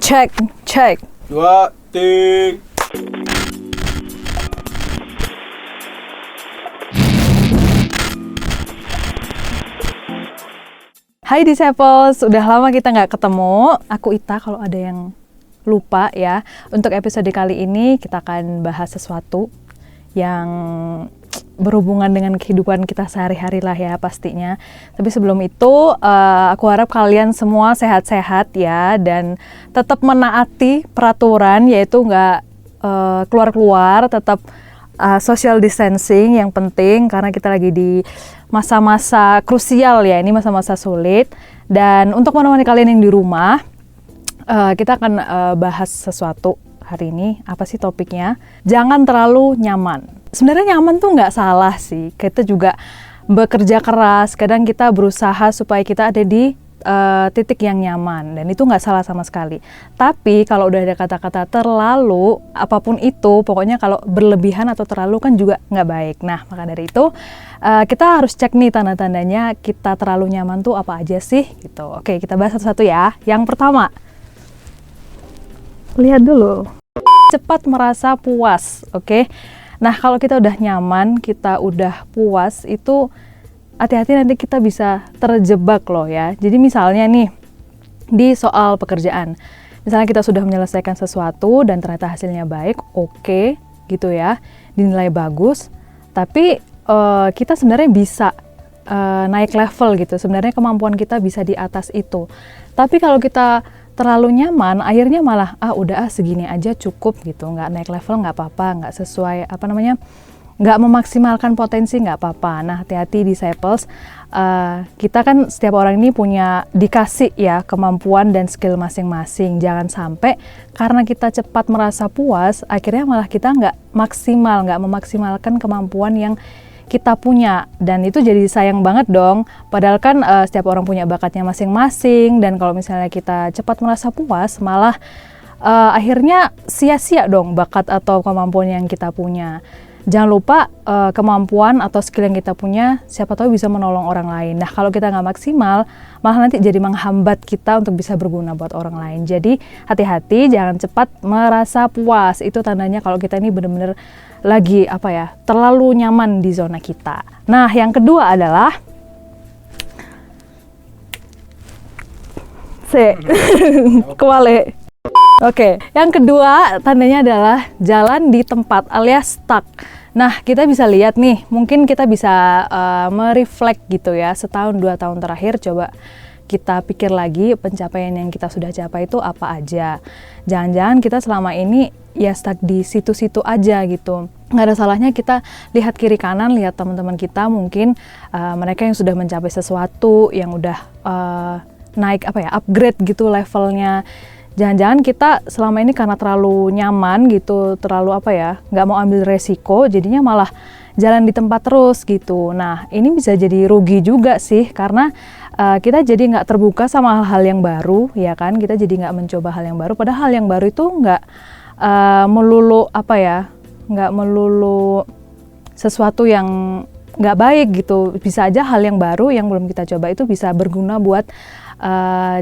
Cek. Dua, tik. Hai Disciples, udah lama kita nggak ketemu. Aku Ita, kalau ada yang lupa ya. Untuk episode kali ini kita akan bahas sesuatu yang berhubungan dengan kehidupan kita sehari-hari lah ya pastinya. Tapi sebelum itu, aku harap kalian semua sehat-sehat ya dan tetap menaati peraturan, yaitu nggak keluar-keluar, tetap social distancing yang penting karena kita lagi di masa-masa krusial ya, ini masa-masa sulit. Dan untuk menemani kalian yang di rumah, kita akan bahas sesuatu hari ini. Apa sih topiknya? Jangan terlalu nyaman. Sebenarnya nyaman tuh nggak salah sih. Kita juga bekerja keras, kadang kita berusaha supaya kita ada di titik yang nyaman, dan itu nggak salah sama sekali. Tapi kalau udah ada kata-kata terlalu, apapun itu, pokoknya kalau berlebihan atau terlalu kan juga nggak baik. Nah, maka dari itu kita harus cek nih tanda-tandanya kita terlalu nyaman tuh apa aja sih gitu. Oke, kita bahas satu-satu ya. Yang pertama, lihat dulu, cepat merasa puas. Oke, nah kalau kita udah nyaman, kita udah puas, itu hati-hati nanti kita bisa terjebak loh ya. Jadi misalnya nih, di soal pekerjaan, misalnya kita sudah menyelesaikan sesuatu dan ternyata hasilnya baik, oke, gitu ya, dinilai bagus, tapi kita sebenarnya bisa naik level gitu, sebenarnya kemampuan kita bisa di atas itu. Tapi kalau kita terlalu nyaman, akhirnya malah udah segini aja cukup gitu, nggak naik level nggak apa-apa, nggak sesuai nggak memaksimalkan potensi nggak apa-apa. Nah, hati-hati Disciples, kita kan setiap orang ini punya dikasih ya kemampuan dan skill masing-masing. Jangan sampai karena kita cepat merasa puas, akhirnya malah kita nggak memaksimalkan kemampuan yang kita punya, dan itu jadi sayang banget dong. Padahal kan setiap orang punya bakatnya masing-masing, dan kalau misalnya kita cepat merasa puas, malah akhirnya sia-sia dong bakat atau kemampuan yang kita punya. Jangan lupa kemampuan atau skill yang kita punya, siapa tahu bisa menolong orang lain. Nah, kalau kita nggak maksimal, malah nanti jadi menghambat kita untuk bisa berguna buat orang lain. Jadi hati-hati, jangan cepat merasa puas. Itu tandanya kalau kita ini benar-benar lagi terlalu nyaman di zona kita. Nah, yang kedua adalah kewale. Oke, yang kedua tandanya adalah jalan di tempat alias stuck. Nah, kita bisa lihat nih, mungkin kita bisa mereflect gitu ya, setahun 2 tahun terakhir, coba kita pikir lagi pencapaian yang kita sudah capai itu apa aja. Jangan-jangan kita selama ini ya stuck di situ-situ aja gitu. Nggak ada salahnya kita lihat kiri kanan, lihat teman-teman kita, mungkin mereka yang sudah mencapai sesuatu, yang udah upgrade gitu levelnya. Jangan-jangan kita selama ini karena terlalu nyaman gitu, terlalu nggak mau ambil resiko, jadinya malah jalan di tempat terus gitu. Nah, ini bisa jadi rugi juga sih, karena kita jadi nggak terbuka sama hal-hal yang baru, ya kan? Kita jadi nggak mencoba hal yang baru, padahal hal yang baru itu nggak melulu sesuatu yang nggak baik gitu. Bisa aja hal yang baru yang belum kita coba itu bisa berguna buat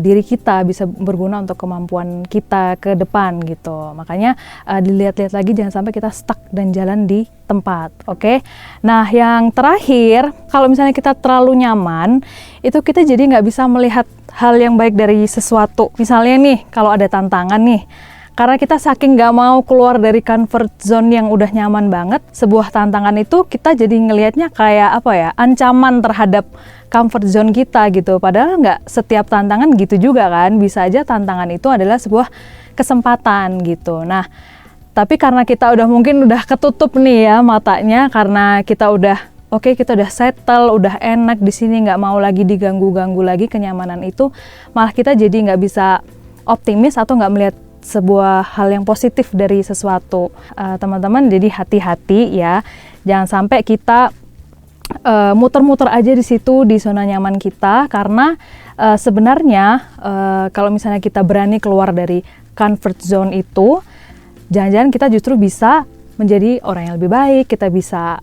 diri kita, bisa berguna untuk kemampuan kita ke depan gitu. Makanya dilihat-lihat lagi, jangan sampai kita stuck dan jalan di tempat. Oke? Nah, yang terakhir, kalau misalnya kita terlalu nyaman, itu kita jadi nggak bisa melihat hal yang baik dari sesuatu. Misalnya nih, kalau ada tantangan nih, karena kita saking nggak mau keluar dari comfort zone yang udah nyaman banget, sebuah tantangan itu kita jadi ngelihatnya kayak ancaman terhadap comfort zone kita gitu. Padahal nggak setiap tantangan gitu juga kan. Bisa aja tantangan itu adalah sebuah kesempatan gitu. Nah, tapi karena kita mungkin udah ketutup nih ya matanya, karena kita udah kita udah settle, udah enak di sini, nggak mau lagi diganggu-ganggu lagi kenyamanan itu, malah kita jadi nggak bisa optimis atau nggak melihat sebuah hal yang positif dari sesuatu. Teman-teman, jadi hati-hati ya, jangan sampai kita muter-muter aja di situ, di zona nyaman kita, karena sebenarnya kalau misalnya kita berani keluar dari comfort zone itu, jangan-jangan kita justru bisa menjadi orang yang lebih baik, kita bisa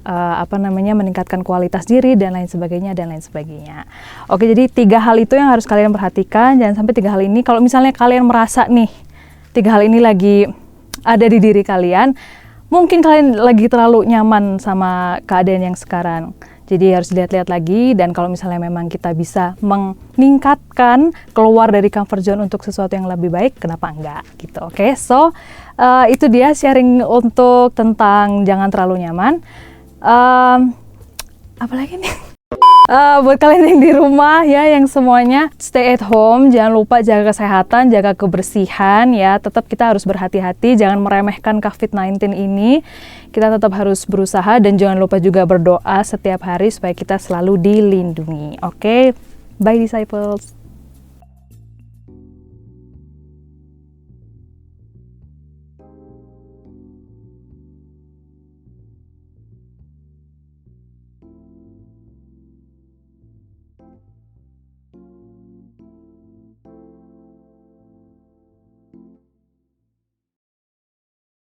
meningkatkan kualitas diri dan lain sebagainya. Oke, jadi 3 hal itu yang harus kalian perhatikan. Jangan sampai 3 hal ini, kalau misalnya kalian merasa nih tiga hal ini lagi ada di diri kalian, mungkin kalian lagi terlalu nyaman sama keadaan yang sekarang. Jadi harus dilihat-lihat lagi, dan kalau misalnya memang kita bisa meningkatkan keluar dari comfort zone untuk sesuatu yang lebih baik, kenapa enggak gitu, oke? So, itu dia sharing untuk tentang jangan terlalu nyaman. Apalagi nih? Buat kalian yang di rumah ya, yang semuanya stay at home, jangan lupa jaga kesehatan, jaga kebersihan ya. Tetap kita harus berhati-hati, jangan meremehkan COVID-19 ini. Kita tetap harus berusaha, dan jangan lupa juga berdoa setiap hari supaya kita selalu dilindungi. Oke? Bye disciples.